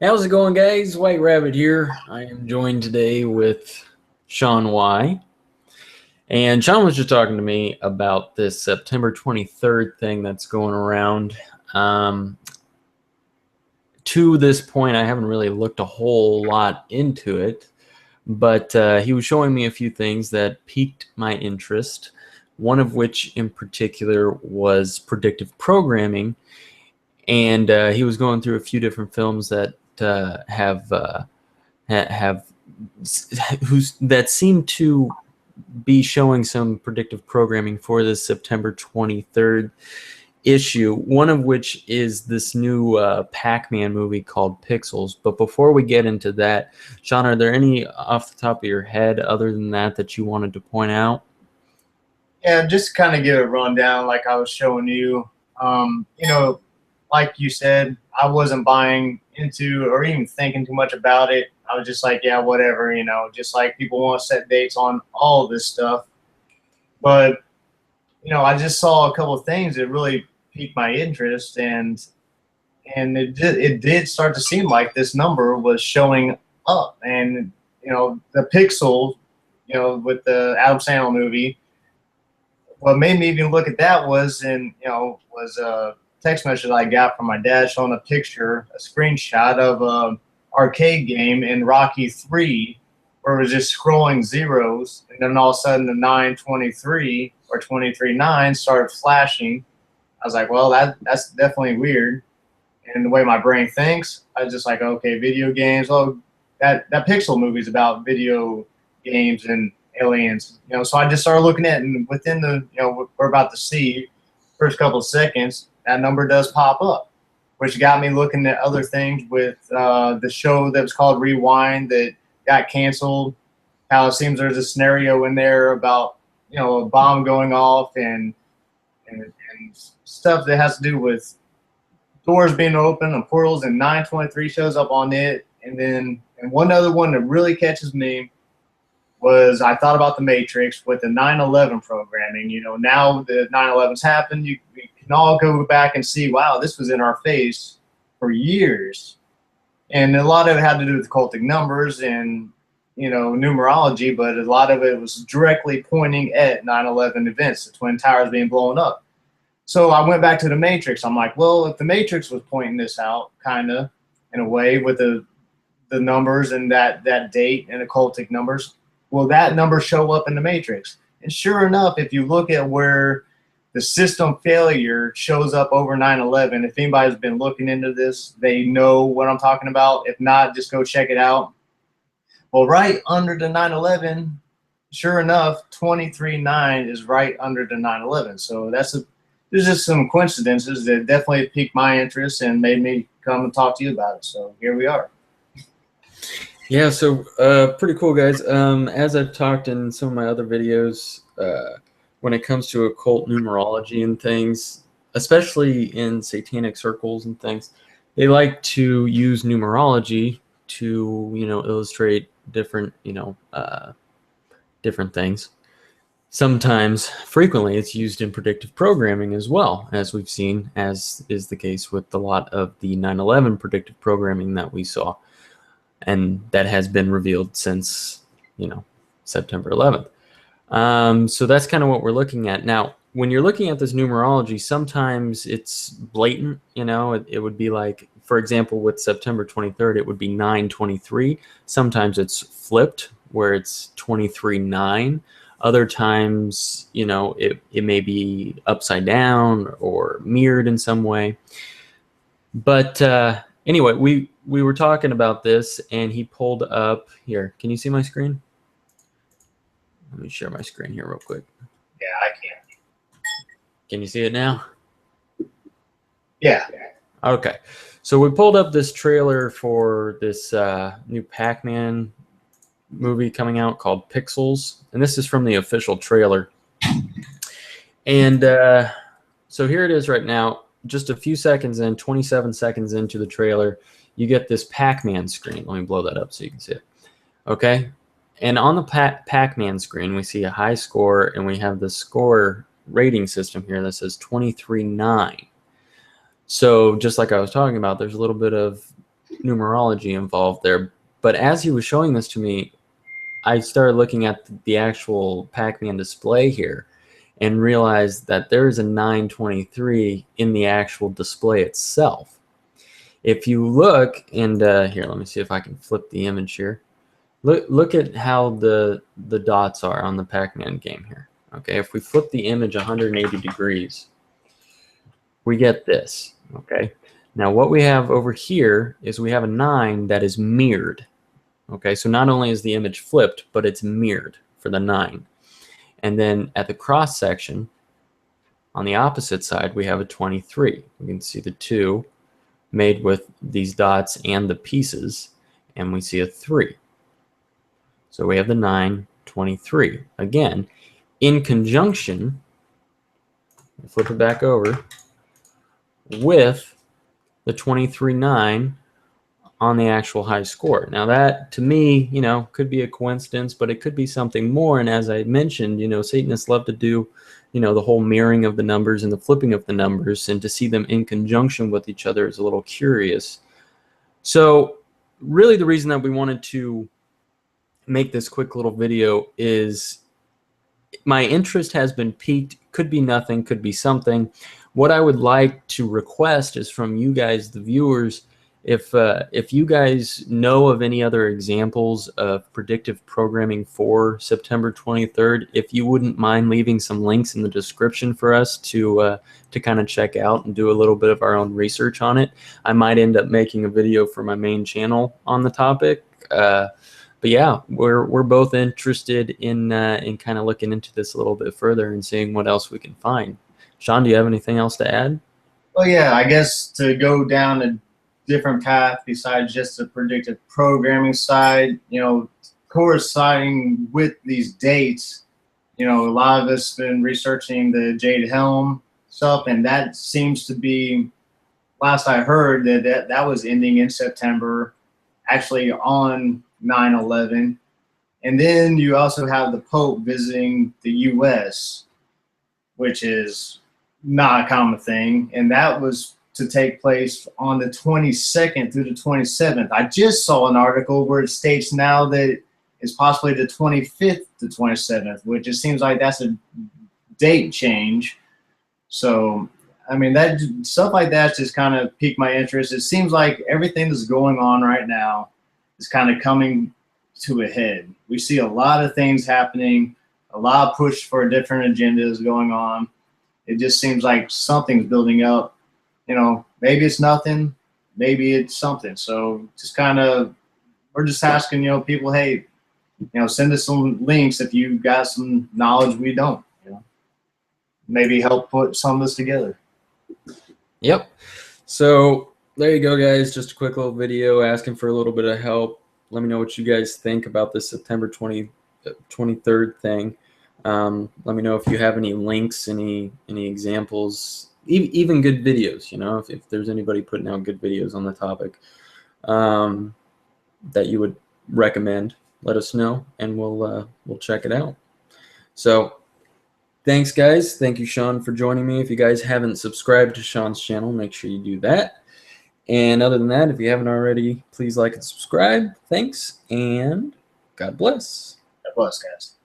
How's it going, guys? White Rabbit here. I am joined today with Sean Y. And Sean was just talking to me about this September 23rd thing that's going around. Um, to this point, I haven't really looked a whole lot into it, but he was showing me a few things that piqued my interest. One of which, in particular, was predictive programming. And he was going through a few different films that have who's that seem to be showing some predictive programming for this September 23rd issue, one of which is this new Pac-Man movie called Pixels. But before we get into that, Sean, are there any off the top of your head other than that you wanted to point out? Yeah, just kind of give a rundown like I was showing you. Like you said, I wasn't buying into or even thinking too much about it. I was just like, yeah, whatever, just like people want to set dates on all of this stuff. But, I just saw a couple of things that really piqued my interest, and it did start to seem like this number was showing up. And, the Pixel, with the Adam Sandler movie, what made me even look at that was a text message I got from my dad showing a picture, a screenshot of a arcade game in Rocky 3 where it was just scrolling zeros, and then all of a sudden the 923 or 23-9 started flashing. I was like, well, that's definitely weird. And the way my brain thinks, I was just like, okay, video games. Oh, that Pixel movie is about video games and aliens. So I just started looking at it, and within the, what we're about to see, first couple of seconds, that number does pop up, which got me looking at other things with the show that was called Rewind that got canceled. How it seems there's a scenario in there about, a bomb going off and stuff that has to do with doors being open and portals, and 923 shows up on it. And one other one that really catches me was I thought about the Matrix with the 9/11 programming. Now the 9/11's happened, we can all go back and see, wow, this was in our face for years. And a lot of it had to do with cultic numbers and, numerology, but a lot of it was directly pointing at 9/11 events, the Twin Towers being blown up. So I went back to the Matrix. I'm like, well, if the Matrix was pointing this out, kind of, in a way, with the numbers and that date and occultic numbers, will that number show up in the Matrix? And sure enough, if you look at where the system failure shows up over 9/11, if anybody's been looking into this, they know what I'm talking about. If not, just go check it out. Well, right under the 9/11, sure enough, 23-9 is right under the 9/11. So there's just some coincidences that definitely piqued my interest and made me come and talk to you about it. So here we are. Yeah, so pretty cool, guys. As I've talked in some of my other videos, when it comes to occult numerology and things, especially in satanic circles and things, they like to use numerology to, illustrate different, different things. Sometimes, frequently, it's used in predictive programming as well, as we've seen, as is the case with a lot of the 9/11 predictive programming that we saw. And that has been revealed since, September 11th. So that's kind of what we're looking at. Now, when you're looking at this numerology, sometimes it's blatant, it would be like, for example, with September 23rd, it would be 923. Sometimes it's flipped where it's 23-9. Other times, it may be upside down or mirrored in some way. But anyway, we were talking about this, and he pulled up here. Can you see my screen? Let me share my screen here real quick. Yeah, I can. Can you see it now? Yeah. Okay. So we pulled up this trailer for this new Pac-Man movie coming out called Pixels, and this is from the official trailer. And so here it is right now. Just a few seconds in, 27 seconds into the trailer, you get this Pac-Man screen. Let me blow that up so you can see it. Okay. And on the Pac-Man screen, we see a high score, and we have the score rating system here that says 23-9. So just like I was talking about, there's a little bit of numerology involved there. But as he was showing this to me, I started looking at the actual Pacman display here and realized that there is a 923 in the actual display itself. If you look, and here, let me see if I can flip the image here. Look at how the dots are on the Pac-Man game here. Okay, if we flip the image 180 degrees, we get this. Okay, now what we have over here is we have a 9 that is mirrored. Okay, so not only is the image flipped, but it's mirrored for the 9. And then at the cross section, on the opposite side, we have a 23. We can see the 2 made with these dots and the pieces, and we see a 3. So we have the 9, 23. Again, in conjunction, flip it back over, with the 23, 9 on the actual high score. Now that, to me, you know, could be a coincidence, but it could be something more. And as I mentioned, you know, Satanists love to do, you know, the whole mirroring of the numbers and the flipping of the numbers, and to see them in conjunction with each other is a little curious. So really the reason that we wanted to make this quick little video is my interest has been piqued. Could be nothing, could be something. What I would like to request is from you guys, the viewers, if you guys know of any other examples of predictive programming for September 23rd, if you wouldn't mind leaving some links in the description for us to kind of check out and do a little bit of our own research on it. I might end up making a video for my main channel on the topic. But yeah, we're both interested in kind of looking into this a little bit further and seeing what else we can find. Sean, do you have anything else to add? Well, yeah, I guess to go down a different path besides just the predictive programming side, you know, coinciding with these dates, you know, a lot of us been researching the Jade Helm stuff, and that seems to be, last I heard, that was ending in September, actually on 9/11. And then you also have the Pope visiting the U.S., which is not a common thing, and that was to take place on the 22nd through the 27th. I just saw an article where it states now that it's possibly the 25th to 27th, which it seems like that's a date change. So, I mean, that stuff like that just kind of piqued my interest. It seems like everything that's going on right now is kind of coming to a head. We see a lot of things happening, a lot of push for different agendas going on. It just seems like something's building up. You know, maybe it's nothing, maybe it's something. So just kind of, we're just asking, you know, people, hey, you know, send us some links if you got some knowledge we don't, you know, maybe help put some of this together. Yep. So there you go, guys. Just a quick little video asking for a little bit of help. Let me know what you guys think about this September 23rd thing. Let me know if you have any links, any examples, even good videos, you know, if there's anybody putting out good videos on the topic that you would recommend, let us know, and we'll check it out. So thanks, guys. Thank you, Sean, for joining me. If you guys haven't subscribed to Sean's channel, make sure you do that. And other than that, if you haven't already, please like and subscribe. Thanks, and God bless. God bless, guys.